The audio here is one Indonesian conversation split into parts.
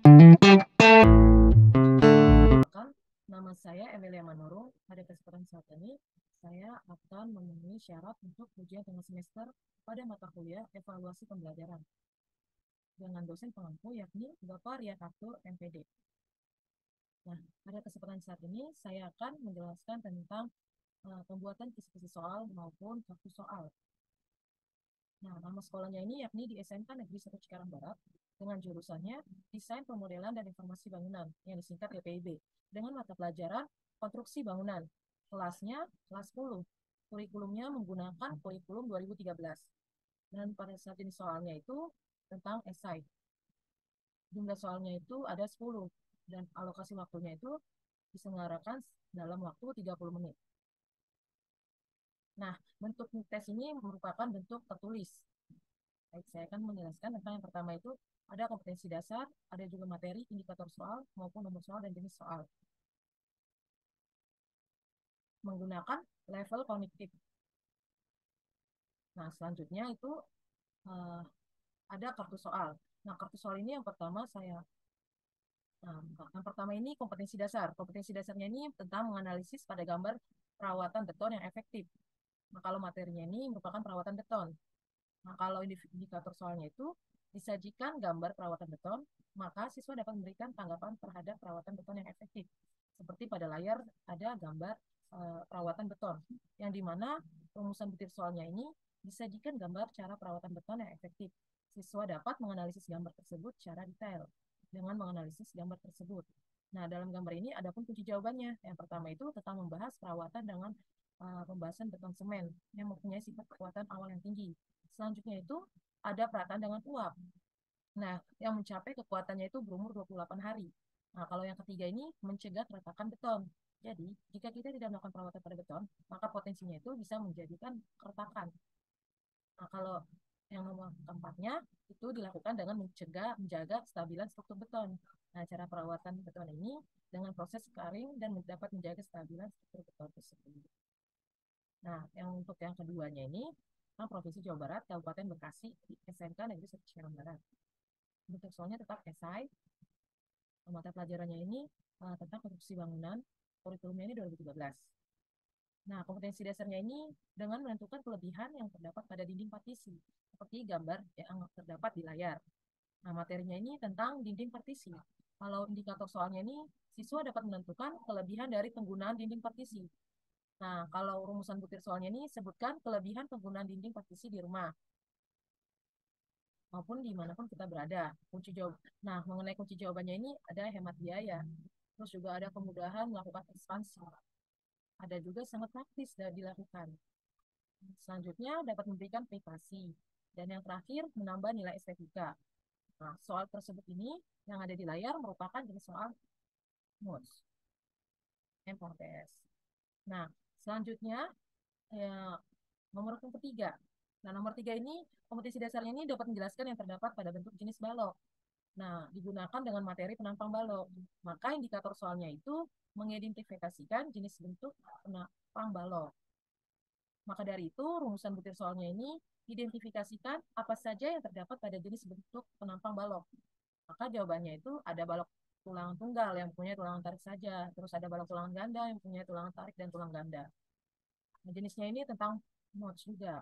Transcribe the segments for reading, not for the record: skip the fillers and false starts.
Perkenalkan, nama saya Emilia Manurung. Pada kesempatan saat ini, saya akan memenuhi syarat untuk ujian tengah semester pada mata kuliah evaluasi pembelajaran dengan dosen pengampu yakni Bapak Rian Arthur, MPD. Nah, pada kesempatan saat ini, saya akan menjelaskan tentang pembuatan kisi-kisi soal maupun kartu soal. Nah, nama sekolahnya ini yakni di SMK Negeri 1 Cikarang Barat dengan jurusannya Desain Pemodelan dan Informasi Bangunan yang disingkat DPIB dengan mata pelajaran Konstruksi Bangunan. Kelasnya kelas 10. Kurikulumnya menggunakan kurikulum 2013. Dan pada saat ini soalnya itu tentang esai. Jumlah soalnya itu ada 10 dan alokasi waktunya itu diselenggarakan dalam waktu 30 menit. Nah, bentuk tes ini merupakan bentuk tertulis. Baik, saya akan menjelaskan tentang yang pertama itu ada kompetensi dasar, ada juga materi, indikator soal, maupun nomor soal dan jenis soal. Menggunakan level kognitif. Nah, selanjutnya itu uh, ada kartu soal. Nah, kartu soal ini yang pertama Nah, yang pertama ini kompetensi dasar. Kompetensi dasarnya ini tentang menganalisis pada gambar perawatan beton yang efektif. Nah, kalau materinya ini merupakan perawatan beton. Nah, kalau indikator soalnya itu disajikan gambar perawatan beton, maka siswa dapat memberikan tanggapan terhadap perawatan beton yang efektif. Seperti pada layar ada gambar perawatan beton, yang dimana rumusan butir soalnya ini disajikan gambar cara perawatan beton yang efektif. Siswa dapat menganalisis gambar tersebut secara detail dengan menganalisis gambar tersebut. Nah, dalam gambar ini ada pun kunci jawabannya. Yang pertama itu tentang membahas perawatan dengan pembahasan beton semen yang mempunyai sifat kekuatan awal yang tinggi. Selanjutnya itu ada perataan dengan uap. Nah, yang mencapai kekuatannya itu berumur 28 hari. Nah, kalau yang ketiga ini mencegah keretakan beton. Jadi, jika kita tidak melakukan perawatan pada beton, maka potensinya itu bisa menjadikan keretakan. Nah, kalau yang nomor keempatnya itu dilakukan dengan menjaga kestabilan struktur beton. Nah, cara perawatan beton ini dengan proses scarring dan dapat menjaga kestabilan struktur beton tersebut. Nah, yang untuk yang keduanya ini, Provinsi Jawa Barat, Kabupaten Bekasi, SMK Negeri 1 Cikarang Barat. Bentuk soalnya tetap esai. Mata pelajarannya ini tentang konstruksi bangunan. Kurikulumnya ini 2013. Nah, kompetensi dasarnya ini dengan menentukan kelebihan yang terdapat pada dinding partisi, seperti gambar yang terdapat di layar. Nah, materinya ini tentang dinding partisi. Kalau indikator soalnya ini, siswa dapat menentukan kelebihan dari penggunaan dinding partisi. Nah, kalau rumusan butir soalnya ini, sebutkan kelebihan penggunaan dinding partisi di rumah maupun dimanapun kita berada. Nah, mengenai kunci jawabannya ini ada hemat biaya. Terus juga ada kemudahan melakukan ekspansi. Ada juga sangat praktis dan dilakukan. Selanjutnya dapat memberikan privasi. Dan yang terakhir menambah nilai estetika. Nah, soal tersebut ini yang ada di layar merupakan jenis soal MUS, MPOTS. Nah, selanjutnya ya, nomor yang ketiga. Nah, nomor tiga ini kompetensi dasarnya ini dapat menjelaskan yang terdapat pada bentuk jenis balok. Nah, digunakan dengan materi penampang balok. Maka indikator soalnya itu mengidentifikasikan jenis bentuk penampang balok. Maka dari itu, rumusan butir soalnya ini identifikasikan apa saja yang terdapat pada jenis bentuk penampang balok. Maka jawabannya itu ada balok tulang tunggal yang punya tulangan tarik saja. Terus ada balok tulangan ganda yang punya tulangan tarik dan tulang ganda. Nah, jenisnya ini tentang mods juga.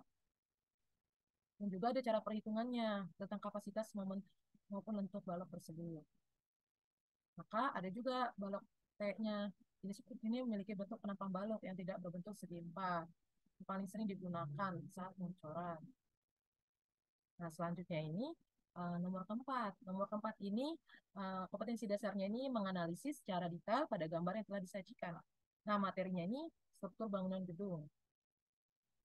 Dan juga ada cara perhitungannya tentang kapasitas maupun lentuk balok tersebut. Maka ada juga balok T-nya. Jenis ini memiliki bentuk penampang balok yang tidak berbentuk segi empat. Yang paling sering digunakan saat pengecoran. Nah, selanjutnya ini nomor keempat. Nomor keempat ini kompetensi dasarnya ini menganalisis secara detail pada gambar yang telah disajikan. Nah, materinya ini struktur bangunan gedung.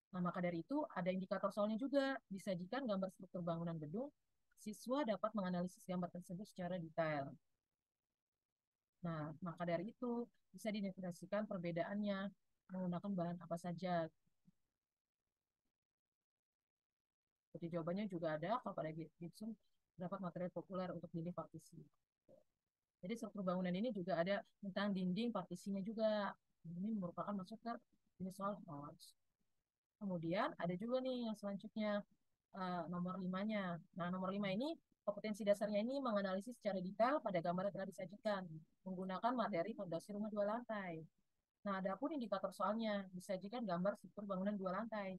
Nah, maka dari itu ada indikator soalnya juga. Disajikan gambar struktur bangunan gedung, siswa dapat menganalisis gambar tersebut secara detail. Nah, maka dari itu bisa diidentifikasikan perbedaannya menggunakan bahan apa saja. Seperti jawabannya juga ada kalau pada Gibson dapat material populer untuk dinding partisi. Jadi struktur bangunan ini juga ada tentang dinding partisinya juga. Ini merupakan masuk ke jenis soal house. Kemudian ada juga nih yang selanjutnya nomor 5-nya. Nah, nomor 5 ini kompetensi dasarnya ini menganalisis secara detail pada gambar yang telah disajikan menggunakan materi fondasi rumah 2 lantai. Nah, adapun indikator soalnya disajikan gambar struktur bangunan 2 lantai.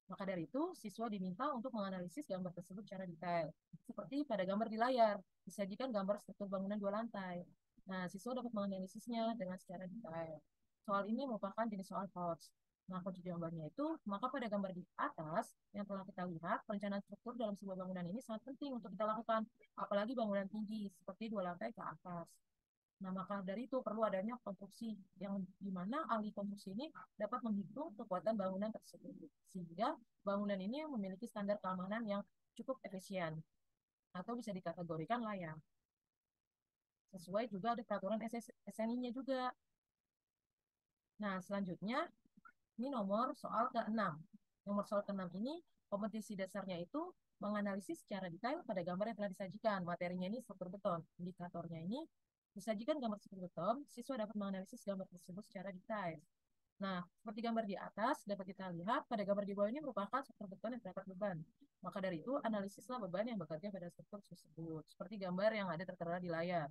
Maka dari itu, siswa diminta untuk menganalisis gambar tersebut secara detail. Seperti pada gambar di layar, disajikan gambar struktur bangunan 2 lantai. Nah, siswa dapat menganalisisnya dengan secara detail. Soal ini merupakan jenis soal HOTS. Nah, kunci jawabannya itu, maka pada gambar di atas yang telah kita lihat, perencanaan struktur dalam sebuah bangunan ini sangat penting untuk kita lakukan, apalagi bangunan tinggi, seperti 2 lantai ke atas. Nah, maka dari itu perlu adanya konstruksi yang dimana ahli konstruksi ini dapat menghitung kekuatan bangunan tersebut, sehingga bangunan ini memiliki standar keamanan yang cukup efisien atau bisa dikategorikan layak. Sesuai juga ada peraturan SNI-nya juga. Nah, selanjutnya ini nomor soal ke-6. Nomor soal ke-6 ini kompetensi dasarnya itu menganalisis secara detail pada gambar yang telah disajikan. Materinya ini struktur beton. Indikatornya ini disajikan gambar struktur beton, siswa dapat menganalisis gambar tersebut secara detail. Nah, seperti gambar di atas, dapat kita lihat pada gambar di bawah ini merupakan struktur beton yang terdapat beban. Maka dari itu, analisislah beban yang bekerja pada struktur tersebut. Seperti gambar yang ada tertera di layar.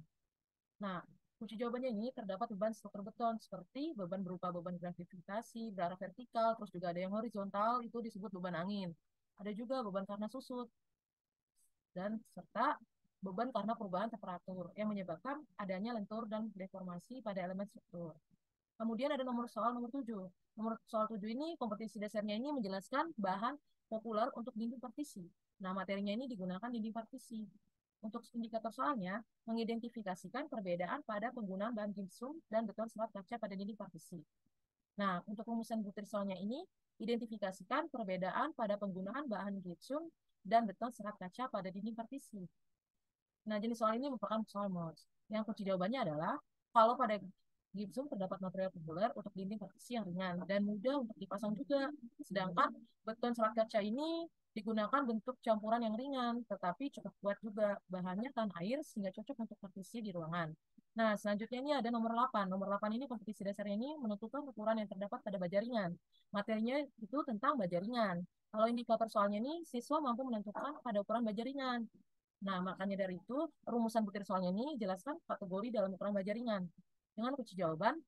Nah, kunci jawabannya ini terdapat beban struktur beton seperti beban berupa beban gravitasi berarah vertikal, terus juga ada yang horizontal, itu disebut beban angin. Ada juga beban karena susut dan serta beban karena perubahan temperatur yang menyebabkan adanya lentur dan deformasi pada elemen struktur. Kemudian ada nomor soal nomor 7. Nomor soal 7 ini kompetensi dasarnya ini menjelaskan bahan populer untuk dinding partisi. Nah, materinya ini digunakan dinding partisi. Untuk indikator soalnya, mengidentifikasikan perbedaan pada penggunaan bahan gipsum dan beton serat kaca pada dinding partisi. Nah, untuk rumusan butir soalnya ini, identifikasikan perbedaan pada penggunaan bahan gipsum dan beton serat kaca pada dinding partisi. Nah, jenis soal ini merupakan soal MOS. Yang kunci jawabannya adalah, kalau pada gipsum terdapat material populer untuk dinding partisi yang ringan dan mudah untuk dipasang juga. Sedangkan beton serat kaca ini digunakan bentuk campuran yang ringan, tetapi cukup kuat juga. Bahannya tahan air sehingga cocok untuk partisi di ruangan. Nah, selanjutnya ini ada nomor 8. Nomor 8 ini kompetisi dasarnya ini menentukan ukuran yang terdapat pada baja ringan. Materinya itu tentang baja ringan. Kalau indikator soalnya ini, siswa mampu menentukan pada ukuran baja ringan. Nah, makanya dari itu, rumusan butir soalnya ini jelaskan kategori dalam ukuran baja ringan. Dengan kunci jawaban,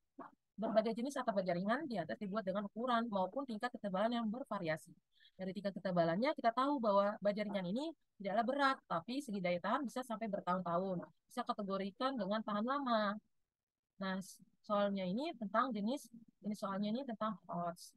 berbagai jenis atap baja ringan di atas dibuat dengan ukuran maupun tingkat ketebalan yang bervariasi. Dari tingkat ketebalannya, kita tahu bahwa baja ringan ini tidaklah berat, tapi segi daya tahan bisa sampai bertahun-tahun. Bisa kategorikan dengan tahan lama. Nah, soalnya ini tentang ini soalnya ini tentang HOTS.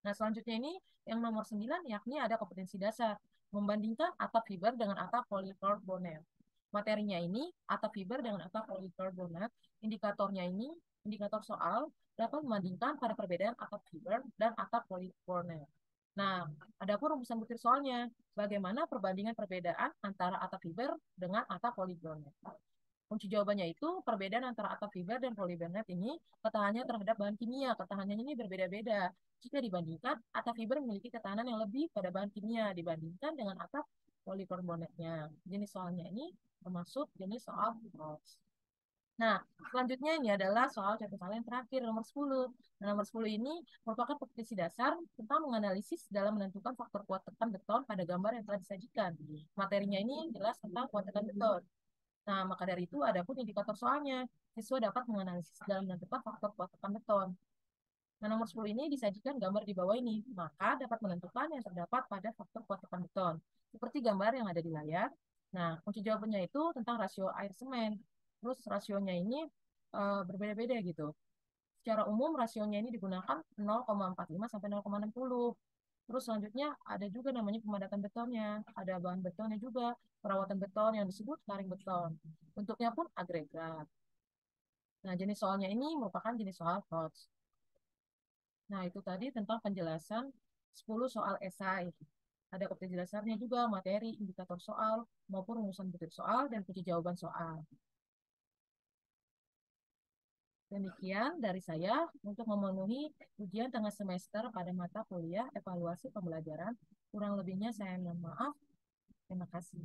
Nah, selanjutnya ini yang nomor 9, yakni ada kompetensi dasar. Membandingkan atap fiber dengan atap polikarbonat. Materinya ini atap fiber dengan atap polikarbonat. Indikatornya ini, indikator soal, dapat membandingkan pada perbedaan atap fiber dan atap polikarbonat. Nah, ada pun rumusan butir soalnya. Bagaimana perbandingan perbedaan antara atap fiber dengan atap polikarbonat? Kunci jawabannya itu perbedaan antara atap fiber dan polikarbonat ini ketahanannya terhadap bahan kimia. Ketahanannya ini berbeda-beda. Jika dibandingkan, atap fiber memiliki ketahanan yang lebih pada bahan kimia dibandingkan dengan atap polikarbonatnya. Jenis soalnya ini termasuk jenis soal HOTS. Nah, selanjutnya ini adalah soal contoh soal yang terakhir, nomor 10. Nah, nomor 10 ini merupakan kompetensi dasar tentang menganalisis dalam menentukan faktor kuat tekan beton pada gambar yang telah disajikan. Materinya ini jelas tentang kuat tekan beton. Nah, maka dari itu ada pun indikator soalnya. Siswa dapat menganalisis dalam menentukan faktor kuat tekan beton. Nah, nomor 10 ini disajikan gambar di bawah ini. Maka dapat menentukan yang terdapat pada faktor kuat tekan beton. Seperti gambar yang ada di layar. Nah, kunci jawabannya itu tentang rasio air semen. Terus rasionya ini berbeda-beda gitu. Secara umum rasionya ini digunakan 0,45 sampai 0,60. Terus selanjutnya ada juga namanya pemadatan betonnya. Ada bahan betonnya juga, perawatan beton yang disebut klaring beton. Bentuknya pun agregat. Nah, jenis soalnya ini merupakan jenis soal HOTS. Nah, itu tadi tentang penjelasan 10 soal esai. Ada kompetensi dasarnya juga, materi, indikator soal, maupun rumusan butir soal, dan kunci jawaban soal. Demikian dari saya untuk memenuhi ujian tengah semester pada mata kuliah evaluasi pembelajaran. Kurang lebihnya saya mohon maaf. Terima kasih.